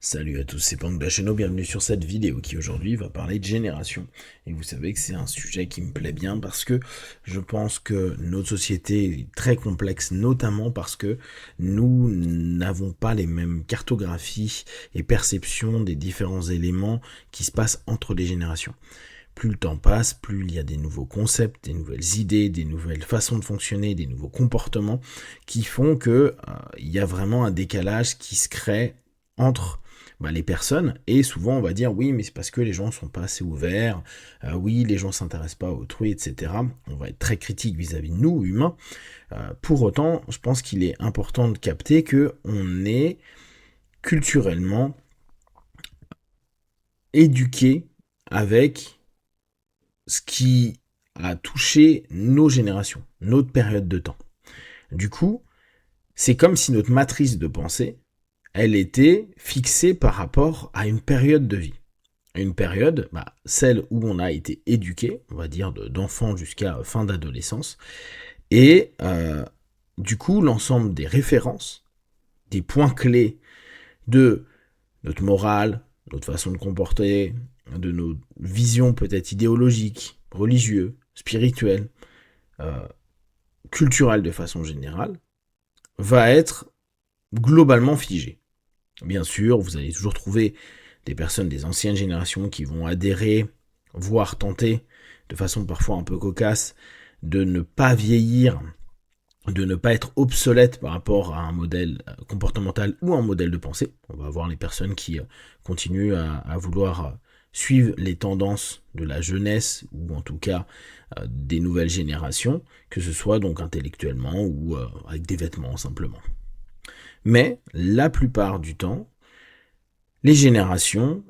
Salut à tous, c'est Pang Dacheno, bienvenue sur cette vidéo qui aujourd'hui va parler de génération. Et vous savez que c'est un sujet qui me plaît bien parce que je pense que notre société est très complexe, notamment parce que nous n'avons pas les mêmes cartographies et perceptions des différents éléments qui se passent entre les générations. Plus le temps passe, plus il y a des nouveaux concepts, des nouvelles idées, des nouvelles façons de fonctionner, des nouveaux comportements qui font que il y a vraiment un décalage qui se crée entre les personnes, et souvent on va dire oui mais c'est parce que les gens sont pas assez ouverts, oui les gens s'intéressent pas à autrui, etc. On va être très critique vis-à-vis de nous humains. Pour autant, je pense qu'il est important de capter que on est culturellement éduqué avec ce qui a touché nos générations, notre période de temps. Du coup, c'est comme si notre matrice de pensée, elle était fixée par rapport à une période de vie. Une période, celle où on a été éduqué, on va dire d'enfant jusqu'à fin d'adolescence, et du coup l'ensemble des références, des points clés de notre morale, notre façon de comporter, de nos visions peut-être idéologiques, religieuses, spirituelles, euh, culturelles de façon générale, va être globalement figé. Bien sûr, vous allez toujours trouver des personnes des anciennes générations qui vont adhérer, voire tenter, de façon parfois un peu cocasse, de ne pas vieillir, de ne pas être obsolète par rapport à un modèle comportemental ou un modèle de pensée. On va avoir les personnes qui continuent à vouloir suivre les tendances de la jeunesse, ou en tout cas des nouvelles générations, que ce soit donc intellectuellement ou avec des vêtements simplement. Mais la plupart du temps, les générations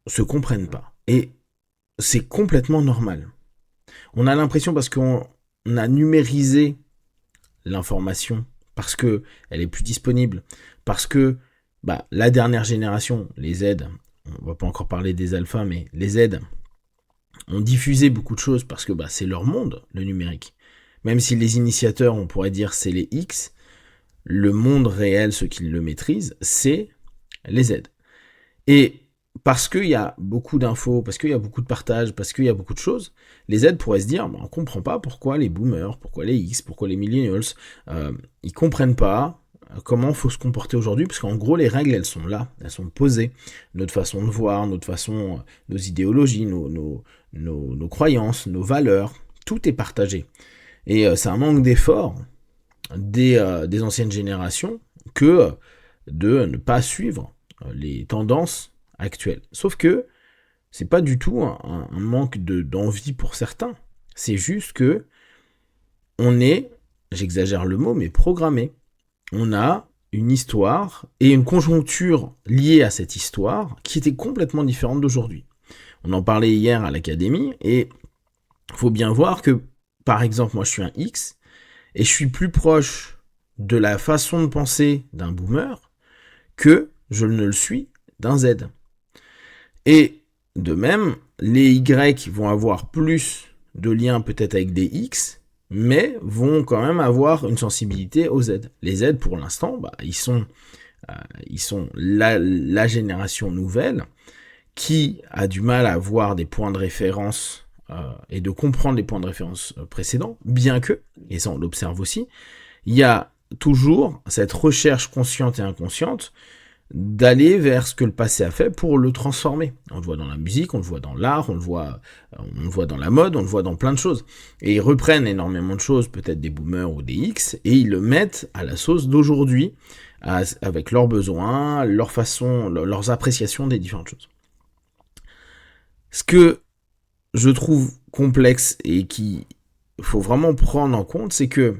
se comprennent pas. Et c'est complètement normal. On a l'impression, parce qu'on a numérisé l'information, parce que elle est plus disponible, parce que la dernière génération, les Z, on va pas encore parler des alphas, mais les Z ont diffusé beaucoup de choses parce que c'est leur monde, le numérique. Même si les initiateurs, on pourrait dire c'est les X, le monde réel, ceux qui le maîtrisent, c'est les Z. Et parce qu'il y a beaucoup d'infos, parce qu'il y a beaucoup de partage, parce qu'il y a beaucoup de choses, les Z pourraient se dire, on ne comprend pas pourquoi les boomers, pourquoi les X, pourquoi les millennials, ils comprennent pas comment il faut se comporter aujourd'hui, parce qu'en gros, les règles, elles sont là, elles sont posées. Notre façon de voir, notre façon, nos idéologies, nos croyances, nos valeurs, tout est partagé. Et c'est un manque d'effort des anciennes générations que de ne pas suivre les tendances actuelles. Sauf que c'est pas du tout un manque d'envie pour certains. C'est juste que on est, j'exagère le mot, mais programmé. On a une histoire et une conjoncture liée à cette histoire qui était complètement différente d'aujourd'hui. On en parlait hier à l'académie et il faut bien voir que, par exemple, moi je suis un X et je suis plus proche de la façon de penser d'un boomer que je ne le suis d'un Z. Et de même, les Y vont avoir plus de liens peut-être avec des X, mais vont quand même avoir une sensibilité aux Z. Les Z, pour l'instant, ils sont la génération nouvelle qui a du mal à avoir des points de référence et de comprendre les points de référence précédents, bien que, et ça on l'observe aussi, il y a toujours cette recherche consciente et inconsciente d'aller vers ce que le passé a fait pour le transformer. On le voit dans la musique, on le voit dans l'art, on le voit dans la mode, on le voit dans plein de choses. Et ils reprennent énormément de choses, peut-être des boomers ou des X, et ils le mettent à la sauce d'aujourd'hui, avec leurs besoins, leur façon, leurs appréciations des différentes choses. Ce que je trouve complexe et qu'il faut vraiment prendre en compte, c'est que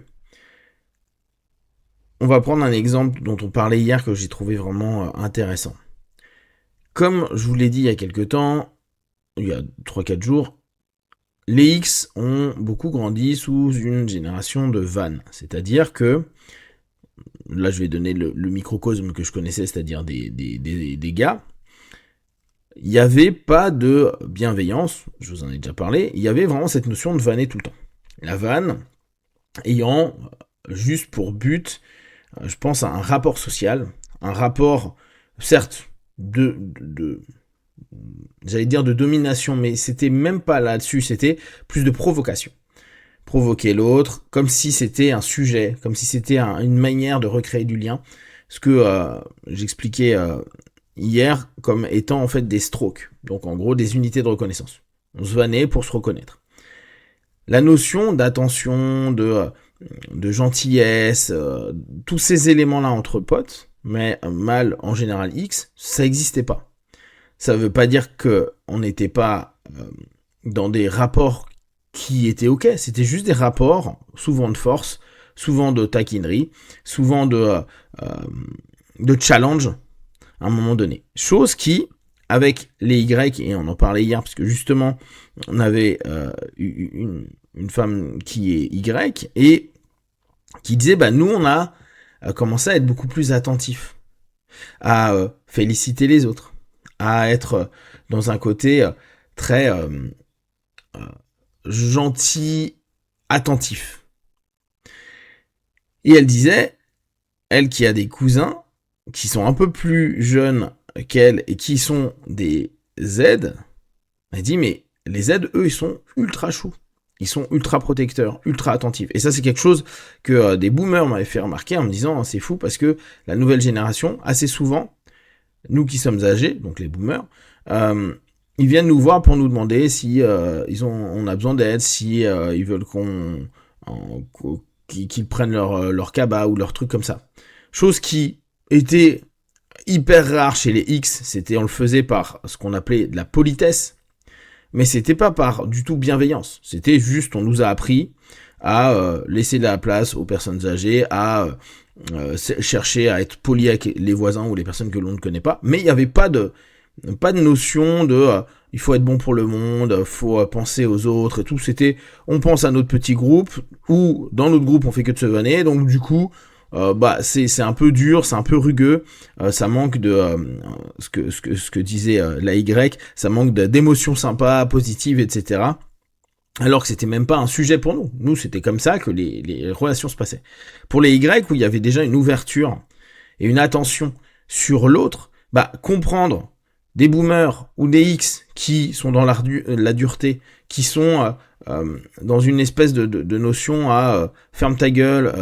on va prendre un exemple dont on parlait hier que j'ai trouvé vraiment intéressant. Comme je vous l'ai dit il y a quelques temps, il y a 3-4 jours, les X ont beaucoup grandi sous une génération de vannes. C'est-à-dire que, là je vais donner le microcosme que je connaissais, c'est-à-dire des gars, il n'y avait pas de bienveillance, je vous en ai déjà parlé, il y avait vraiment cette notion de vanner tout le temps. La vanne ayant juste pour but, je pense à un rapport social, un rapport, certes, j'allais dire de domination, mais c'était même pas là-dessus, c'était plus de provocation. Provoquer l'autre, comme si c'était un sujet, comme si c'était une manière de recréer du lien. Ce que j'expliquais hier comme étant en fait des strokes, donc en gros des unités de reconnaissance. On se vannait pour se reconnaître. La notion d'attention, de gentillesse, tous ces éléments-là entre potes, mais mâle en général X, ça n'existait pas. Ça veut pas dire que on n'était pas dans des rapports qui étaient ok, c'était juste des rapports, souvent de force, souvent de taquinerie, souvent de challenge à un moment donné. Chose qui, avec les Y, et on en parlait hier, parce que justement, on avait une femme qui est Y, et qui disait, bah nous, on a commencé à être beaucoup plus attentifs, à féliciter les autres, à être dans un côté très gentil, attentif. Et elle disait, elle qui a des cousins qui sont un peu plus jeunes qu'elle et qui sont des Z, elle dit mais les Z, eux, ils sont ultra choux. Ils sont ultra protecteurs, ultra attentifs. Et ça, c'est quelque chose que des boomers m'avaient fait remarquer en me disant c'est fou parce que la nouvelle génération, assez souvent, nous qui sommes âgés, donc les boomers, ils viennent nous voir pour nous demander si on a besoin d'aide, si ils veulent qu'ils prennent leur cabas ou leur truc comme ça. Chose qui était hyper rare chez les X, on le faisait par ce qu'on appelait de la politesse, mais c'était pas par du tout bienveillance. C'était juste, on nous a appris à laisser de la place aux personnes âgées, à chercher à être poli avec les voisins ou les personnes que l'on ne connaît pas, mais il n'y avait pas de notion de il faut être bon pour le monde, faut penser aux autres et tout. C'était on pense à notre petit groupe, ou dans notre groupe on fait que de se vanner, donc du coup c'est un peu dur, c'est un peu rugueux, ça manque de ce que disait la Y, ça manque d'émotions sympas, positives, etc. Alors que c'était même pas un sujet pour nous. Nous, c'était comme ça que les relations se passaient. Pour les Y, où il y avait déjà une ouverture et une attention sur l'autre, comprendre des boomers ou des X qui sont dans la dureté, qui sont dans une espèce de notion à ferme ta gueule,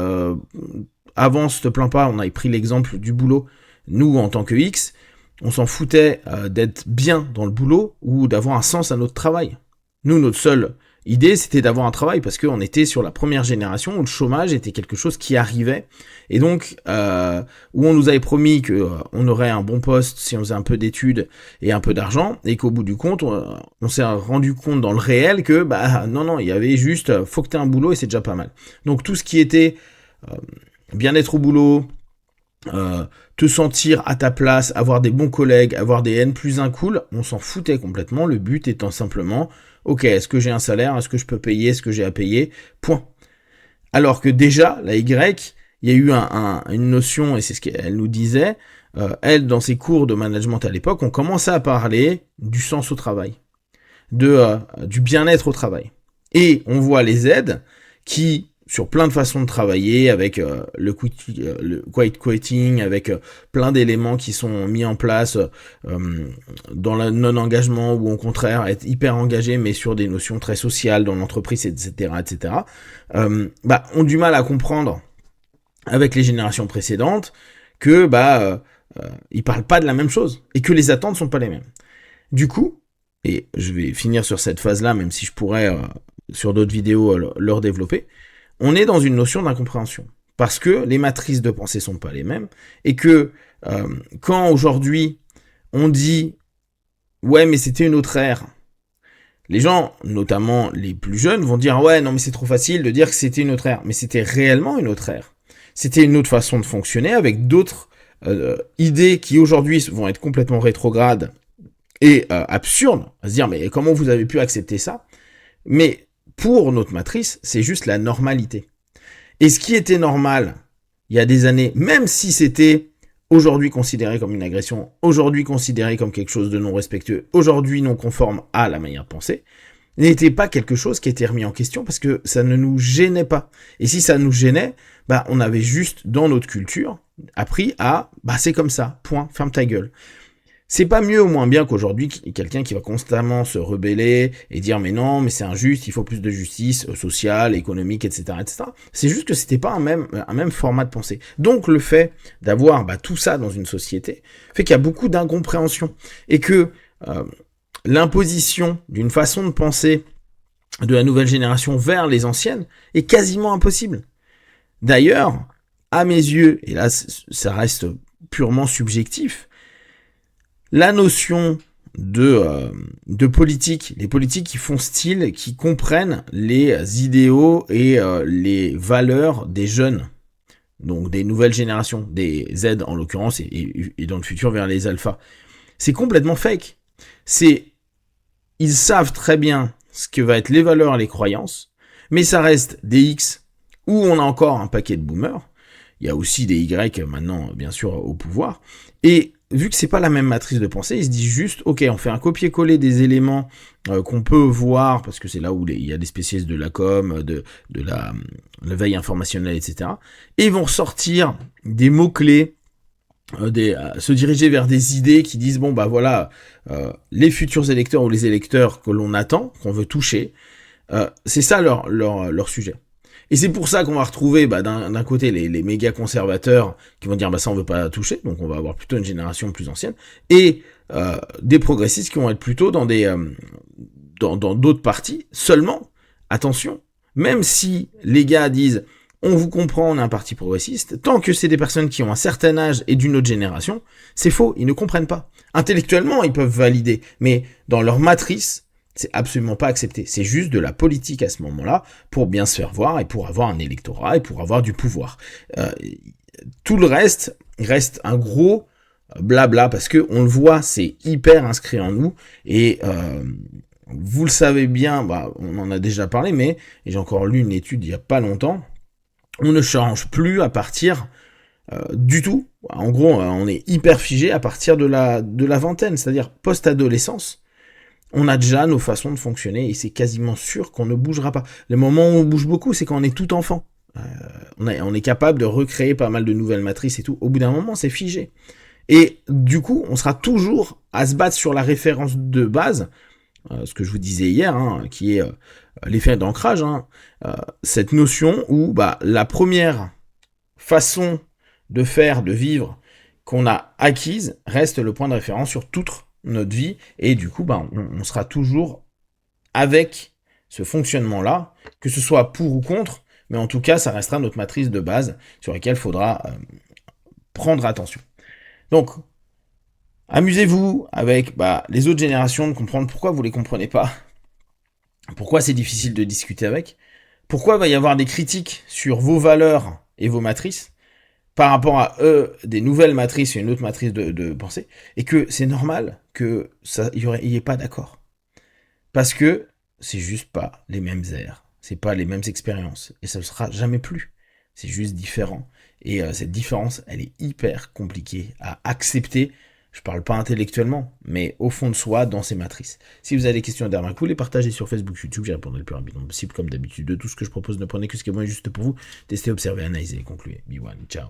avance, te plains pas. On avait pris l'exemple du boulot. Nous, en tant que X, on s'en foutait d'être bien dans le boulot ou d'avoir un sens à notre travail. Nous, notre seule idée, c'était d'avoir un travail parce qu'on était sur la première génération où le chômage était quelque chose qui arrivait. Et donc, où on nous avait promis qu'on aurait un bon poste si on faisait un peu d'études et un peu d'argent, et qu'au bout du compte, on s'est rendu compte dans le réel que, non, il y avait juste, faut que tu aies un boulot et c'est déjà pas mal. Donc, tout ce qui était bien-être au boulot, te sentir à ta place, avoir des bons collègues, avoir des N+1 cool, on s'en foutait complètement. Le but étant simplement, ok, est-ce que j'ai un salaire, est-ce que je peux payer, est-ce que j'ai à payer, point. Alors que déjà, la Y, il y a eu une notion, et c'est ce qu'elle nous disait, elle, dans ses cours de management à l'époque, on commençait à parler du sens au travail, du bien-être au travail. Et on voit les Z qui, sur plein de façons de travailler, avec le quiet quitting, avec plein d'éléments qui sont mis en place dans le non-engagement, ou au contraire être hyper engagé, mais sur des notions très sociales dans l'entreprise, etc., ont du mal à comprendre avec les générations précédentes que ils parlent pas de la même chose et que les attentes sont pas les mêmes. Du coup, et je vais finir sur cette phase-là, même si je pourrais sur d'autres vidéos leur développer, on est dans une notion d'incompréhension. Parce que les matrices de pensée sont pas les mêmes, et que quand aujourd'hui on dit ouais mais c'était une autre ère, les gens, notamment les plus jeunes, vont dire ouais non mais c'est trop facile de dire que c'était une autre ère, mais c'était réellement une autre ère. C'était une autre façon de fonctionner avec d'autres idées qui aujourd'hui vont être complètement rétrogrades et absurdes, à se dire mais comment vous avez pu accepter ça? Mais pour notre matrice, c'est juste la normalité. Et ce qui était normal il y a des années, même si c'était aujourd'hui considéré comme une agression, aujourd'hui considéré comme quelque chose de non respectueux, aujourd'hui non conforme à la manière de penser, n'était pas quelque chose qui était remis en question parce que ça ne nous gênait pas. Et si ça nous gênait, on avait juste dans notre culture appris à c'est comme ça, point, ferme ta gueule. C'est pas mieux ou moins bien qu'aujourd'hui, quelqu'un qui va constamment se rebeller et dire mais non, mais c'est injuste, il faut plus de justice sociale, économique, etc., etc. C'est juste que c'était pas un même format de pensée. Donc le fait d'avoir tout ça dans une société fait qu'il y a beaucoup d'incompréhension et que l'imposition d'une façon de penser de la nouvelle génération vers les anciennes est quasiment impossible. D'ailleurs, à mes yeux, et là ça reste purement subjectif, la notion de politique, les politiques qui font style, qui comprennent les idéaux et les valeurs des jeunes, donc des nouvelles générations, des Z en l'occurrence, et dans le futur vers les alphas, c'est complètement fake. Ils savent très bien ce que va être les valeurs et les croyances, mais ça reste des X où on a encore un paquet de boomers. Il y a aussi des Y maintenant, bien sûr, au pouvoir. Et vu que c'est pas la même matrice de pensée, ils se disent juste, ok, on fait un copier-coller des éléments qu'on peut voir, parce que c'est là où il y a des spécialistes de la com, de la veille informationnelle, etc. Et ils vont sortir des mots-clés, se diriger vers des idées qui disent, bon, voilà, les futurs électeurs ou les électeurs que l'on attend, qu'on veut toucher, c'est ça leur sujet. Et c'est pour ça qu'on va retrouver d'un côté les méga conservateurs qui vont dire ça on veut pas toucher, donc on va avoir plutôt une génération plus ancienne, et des progressistes qui vont être plutôt dans d'autres partis. Seulement, attention, même si les gars disent on vous comprend, on est un parti progressiste, tant que c'est des personnes qui ont un certain âge et d'une autre génération, c'est faux, ils ne comprennent pas. Intellectuellement, ils peuvent valider, mais dans leur matrice, c'est absolument pas accepté. C'est juste de la politique à ce moment-là pour bien se faire voir et pour avoir un électorat et pour avoir du pouvoir. Tout le reste un gros blabla parce que on le voit, c'est hyper inscrit en nous et vous le savez bien, on en a déjà parlé, mais j'ai encore lu une étude il y a pas longtemps. On ne change plus à partir du tout. En gros, on est hyper figé à partir de la vingtaine, c'est-à-dire post-adolescence. On a déjà nos façons de fonctionner et c'est quasiment sûr qu'on ne bougera pas. Le moment où on bouge beaucoup, c'est quand on est tout enfant. On est capable de recréer pas mal de nouvelles matrices et tout. Au bout d'un moment, c'est figé. Et du coup, on sera toujours à se battre sur la référence de base, ce que je vous disais hier, qui est l'effet d'ancrage, cette notion où la première façon de faire, de vivre qu'on a acquise reste le point de référence sur toute notre vie, et du coup on sera toujours avec ce fonctionnement-là, que ce soit pour ou contre, mais en tout cas ça restera notre matrice de base sur laquelle il faudra prendre attention. Donc amusez-vous avec les autres générations, de comprendre pourquoi vous les comprenez pas, pourquoi c'est difficile de discuter avec, pourquoi il va y avoir des critiques sur vos valeurs et vos matrices, par rapport à eux, des nouvelles matrices et une autre matrice de pensée, et que c'est normal que il y ait pas d'accord. Parce que c'est juste pas les mêmes airs, c'est pas les mêmes expériences, et ça ne sera jamais plus. C'est juste différent. Et cette différence, elle est hyper compliquée à accepter. Je parle pas intellectuellement, mais au fond de soi, dans ces matrices. Si vous avez des questions derrière, vous les partagez sur Facebook, YouTube, j'y répondrai le plus rapidement possible, comme d'habitude. De tout ce que je propose, ne prenez que ce qui est bon et juste pour vous. Testez, observez, analysez et concluez. Be one, ciao.